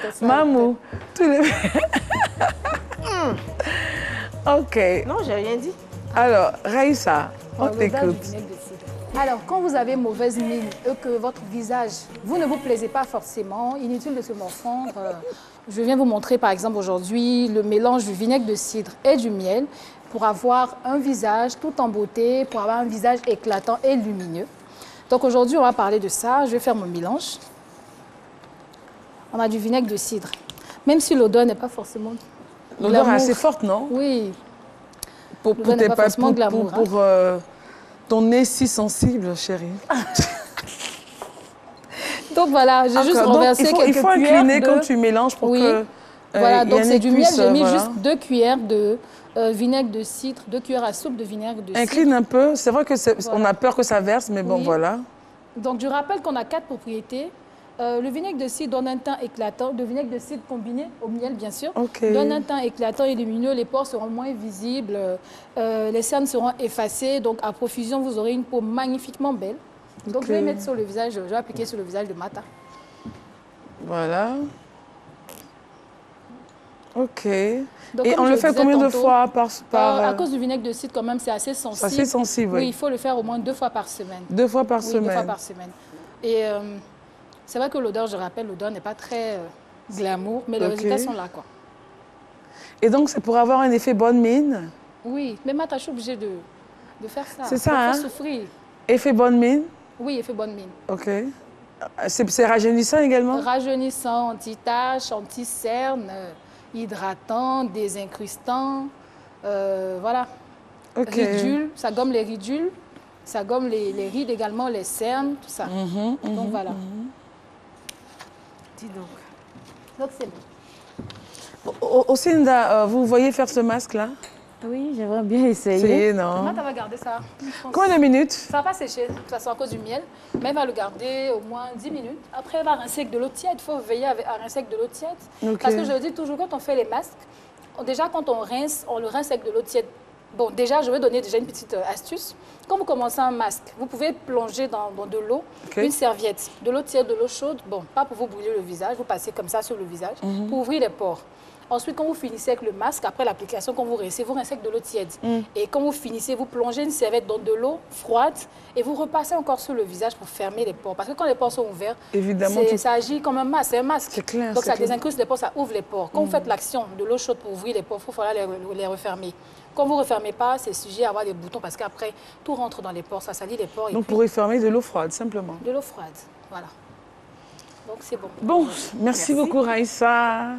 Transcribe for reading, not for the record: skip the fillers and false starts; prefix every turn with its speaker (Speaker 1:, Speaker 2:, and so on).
Speaker 1: votre sang.
Speaker 2: Mamou, tous les... Ok.
Speaker 3: Non, j'ai rien dit.
Speaker 2: Alors, Raïssa, on
Speaker 1: Le date du
Speaker 2: t'écoute.
Speaker 1: vinaigre de cidre. Alors, quand vous avez mauvaise mine et que votre visage, vous ne vous plaisez pas forcément, inutile de se morfondre. Je viens vous montrer par exemple aujourd'hui le mélange du vinaigre de cidre et du miel pour avoir un visage tout en beauté, pour avoir un visage éclatant et lumineux. Donc aujourd'hui, on va parler de ça. Je vais faire mon mélange. On a du vinaigre de cidre. Même si l'odeur n'est pas forcément
Speaker 2: L'odeur est
Speaker 1: glamour.
Speaker 2: assez forte, non?
Speaker 1: Oui.
Speaker 2: Pour,
Speaker 1: L'odeur n'est pas forcément
Speaker 2: pour,
Speaker 1: glamour,
Speaker 2: pour, ton nez si sensible, chérie.
Speaker 1: Donc voilà, j'ai juste
Speaker 2: Donc,
Speaker 1: renversé quelques
Speaker 2: il faut
Speaker 1: cuillères
Speaker 2: incliner
Speaker 1: de...
Speaker 2: quand tu mélanges pour
Speaker 1: Oui.
Speaker 2: que
Speaker 1: Voilà, donc c'est du miel. J'ai mis
Speaker 2: voilà.
Speaker 1: juste 2 cuillères de vinaigre de cidre, 2 cuillères à soupe de vinaigre de cidre.
Speaker 2: Incline un peu. C'est vrai que on
Speaker 1: Voilà.
Speaker 2: a peur que ça verse, mais bon,
Speaker 1: Oui.
Speaker 2: voilà.
Speaker 1: Donc je rappelle qu'on a 4 propriétés. Le vinaigre de cidre donne un teint éclatant, le vinaigre de cidre combiné au miel bien sûr,
Speaker 2: Ok.
Speaker 1: donne un teint éclatant et lumineux, les pores seront moins visibles, les cernes seront effacées, donc à profusion vous aurez une peau magnifiquement belle. Donc
Speaker 2: Ok.
Speaker 1: je vais mettre sur le visage, je vais appliquer sur le visage de Mata.
Speaker 2: Voilà. Ok.
Speaker 1: Donc,
Speaker 2: Et
Speaker 1: comme
Speaker 2: on
Speaker 1: je
Speaker 2: le fait
Speaker 1: disais
Speaker 2: combien de
Speaker 1: tantôt,
Speaker 2: fois par...
Speaker 1: à cause du vinaigre de cidre quand même c'est assez sensible.
Speaker 2: C'est assez sensible,
Speaker 1: Oui,
Speaker 2: oui.
Speaker 1: il faut le faire au moins 2 fois par semaine.
Speaker 2: 2 fois par
Speaker 1: Oui,
Speaker 2: semaine.
Speaker 1: 2 fois par semaine. Et c'est vrai que l'odeur, je rappelle, l'odeur n'est pas très glamour, mais les
Speaker 2: Ok.
Speaker 1: résultats sont là, quoi.
Speaker 2: Et donc, c'est pour avoir un effet bonne mine.
Speaker 1: Oui, mais Mata, je suis obligée de faire ça.
Speaker 2: C'est ça,
Speaker 1: Il
Speaker 2: hein?
Speaker 1: faut souffrir.
Speaker 2: Effet bonne mine.
Speaker 1: Oui, il fait bonne mine.
Speaker 2: Ok. C'est rajeunissant également?
Speaker 1: Rajeunissant, anti-tache, anti-cerne, hydratant, désincrustant, voilà.
Speaker 2: Ok.
Speaker 1: Ridules, ça gomme les ridules, ça gomme les rides également, les cernes, tout ça. Donc voilà.
Speaker 3: Dis donc.
Speaker 1: Donc c'est bon.
Speaker 2: Osinda, vous voyez faire ce masque-là?
Speaker 3: Oui, j'aimerais bien essayer.
Speaker 2: C'est non.
Speaker 1: Mata va garder ça. Je pense.
Speaker 2: Combien de minutes?
Speaker 1: Ça va pas sécher, de toute façon à cause du miel, mais elle va le garder au moins 10 minutes. Après, elle va rincer avec de l'eau tiède. Il faut veiller à rincer avec de l'eau tiède.
Speaker 2: Ok.
Speaker 1: Parce que je dis toujours, quand on fait les masques, déjà quand on le rince avec de l'eau tiède. Bon, déjà, je vais donner déjà une petite astuce. Quand vous commencez un masque, vous pouvez plonger dans de l'eau,
Speaker 2: Ok.
Speaker 1: une serviette, de l'eau tiède, de l'eau chaude. Bon, pas pour vous brûler le visage, vous passez comme ça sur le visage, pour ouvrir les pores. Ensuite, quand vous finissez avec le masque, après l'application, quand vous rincez avec de l'eau tiède. Et quand vous finissez, vous plongez une serviette dans de l'eau froide et vous repassez encore sur le visage pour fermer les pores. Parce que quand les pores sont ouverts,
Speaker 2: Évidemment,
Speaker 1: ça agit comme un masque, c'est un masque.
Speaker 2: C'est clair,
Speaker 1: Donc
Speaker 2: c'est
Speaker 1: ça
Speaker 2: clair.
Speaker 1: désincruste les pores, ça ouvre les pores. Quand vous faites l'action de l'eau chaude pour ouvrir les pores, il faut falloir les refermer. Quand vous ne refermez pas, c'est sujet à avoir des boutons parce qu'après, tout rentre dans les pores, ça salit les pores. Et
Speaker 2: Donc,
Speaker 1: puis,
Speaker 2: pour refermer de l'eau froide, simplement.
Speaker 1: de l'eau froide, voilà. Donc c'est bon.
Speaker 2: Bon, merci beaucoup, Raïssa.